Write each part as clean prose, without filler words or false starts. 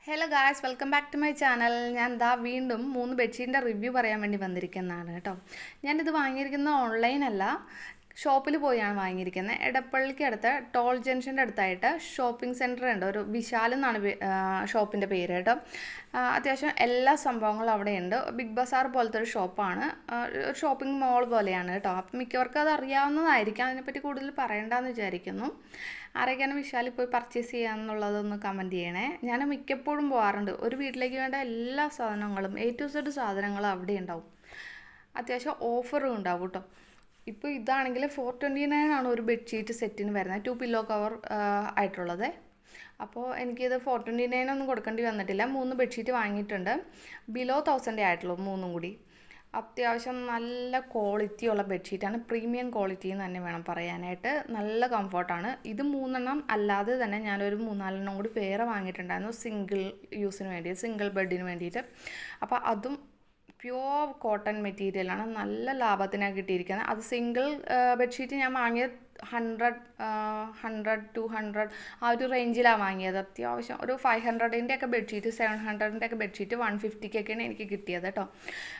Hello guys, welcome back to my channel. ഞാൻ വീണ്ടും 3 ബെഡ്ഷീറ്റിൻ്റെ review പറയാൻ വേണ്ടി വന്നിരിക്കുന്നതാണ് കേട്ടോ. ഞാനിത് വാങ്ങിയിരിക്കുന്നത് ഓൺലൈനല്ല, ഷോപ്പിൽ പോയാണ് വാങ്ങിയിരിക്കുന്നത്. എടപ്പള്ളിക്ക് അടുത്ത് ടോൾ ജംഗ്ഷൻ്റെ അടുത്തായിട്ട് ഷോപ്പിംഗ് സെൻറ്റർ ഉണ്ട്. ഒരു വിശാൽ എന്നാണ് ഷോപ്പിൻ്റെ പേര് കേട്ടോ. അത്യാവശ്യം എല്ലാ സംഭവങ്ങളും അവിടെയുണ്ട്. ബിഗ് ബസാർ പോലത്തെ ഒരു ഷോപ്പാണ്, ഒരു ഷോപ്പിംഗ് മോൾ പോലെയാണ് കേട്ടോ. അപ്പം മിക്കവർക്കും അത് അറിയാവുന്നതായിരിക്കും. അതിനെപ്പറ്റി കൂടുതൽ പറയേണ്ടെന്ന് വിചാരിക്കുന്നു. ആരൊക്കെയാണ് വിശാലിൽ പോയി പർച്ചേസ് ചെയ്യാമെന്നുള്ളതൊന്ന് കമൻറ്റ് ചെയ്യണേ. ഞാൻ മിക്കപ്പോഴും പോകാറുണ്ട്. ഒരു വീട്ടിലേക്ക് വേണ്ട എല്ലാ സാധനങ്ങളും A to Z സാധനങ്ങളും അവിടെ ഉണ്ടാവും. അത്യാവശ്യം ഓഫറും ഉണ്ടാവും കേട്ടോ. ഇപ്പോൾ ഇതാണെങ്കിൽ 429 ആണ് ഒരു ബെഡ്ഷീറ്റ് സെറ്റിന് വരുന്നത്, 2 പില്ലോ കവർ ആയിട്ടുള്ളത്. അപ്പോൾ എനിക്കിത് 429 ഒന്നും കൊടുക്കേണ്ടി വന്നിട്ടില്ല. 3 ബെഡ്ഷീറ്റ് വാങ്ങിയിട്ടുണ്ട്. ബിലോ 1000 ആയിട്ടുള്ളൂ 3 കൂടി. അത്യാവശ്യം നല്ല ക്വാളിറ്റിയുള്ള ബെഡ്ഷീറ്റാണ്, പ്രീമിയം ക്വാളിറ്റി എന്ന് തന്നെ വേണം പറയാനായിട്ട്. നല്ല കംഫർട്ടാണ്. ഇത് 3 അല്ലാതെ തന്നെ ഞാനൊരു 3-4 കൂടി വേറെ വാങ്ങിയിട്ടുണ്ടായിരുന്നു, സിംഗിൾ യൂസിന് വേണ്ടി, സിംഗിൾ ബെഡിന് വേണ്ടിയിട്ട്. അപ്പോൾ അതും പ്യുവർ കോട്ടൺ മെറ്റീരിയലാണ്, നല്ല ലാഭത്തിനാണ് കിട്ടിയിരിക്കുന്നത്. അത് സിംഗിൾ ബെഡ്ഷീറ്റ് ഞാൻ വാങ്ങിയത് 100-200 ആ ഒരു റേഞ്ചിലാണ് വാങ്ങിയത്. അത്യാവശ്യം ഒരു 500-ൻ്റെ ഒക്കെ ബെഡ്ഷീറ്റ്, 700-ൻ്റെ ഒക്കെ ബെഡ്ഷീറ്റ് 150-ക്കൊക്കെയാണ് എനിക്ക് കിട്ടിയത് കേട്ടോ.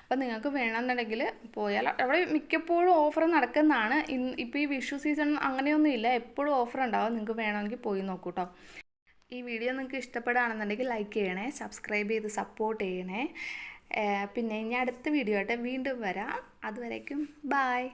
അപ്പോൾ നിങ്ങൾക്ക് വേണമെന്നുണ്ടെങ്കിൽ പോയാൽ അവിടെ മിക്കപ്പോഴും ഓഫർ നടക്കുന്നതാണ്. ഇപ്പോൾ ഈ വിഷു സീസൺ അങ്ങനെയൊന്നും ഇല്ല, എപ്പോഴും ഓഫർ ഉണ്ടാവും. നിങ്ങൾക്ക് വേണമെങ്കിൽ പോയി നോക്കൂ കേട്ടോ. ഈ വീഡിയോ നിങ്ങൾക്ക് ഇഷ്ടപ്പെടുകയാണെന്നുണ്ടെങ്കിൽ ലൈക്ക് ചെയ്യണേ, സബ്സ്ക്രൈബ് ചെയ്ത് സപ്പോർട്ട് ചെയ്യണേ. പിന്നെ ഇനി അടുത്ത വീഡിയോ ആയിട്ട് വീണ്ടും വരാം. അതുവരേക്കും ബായ്.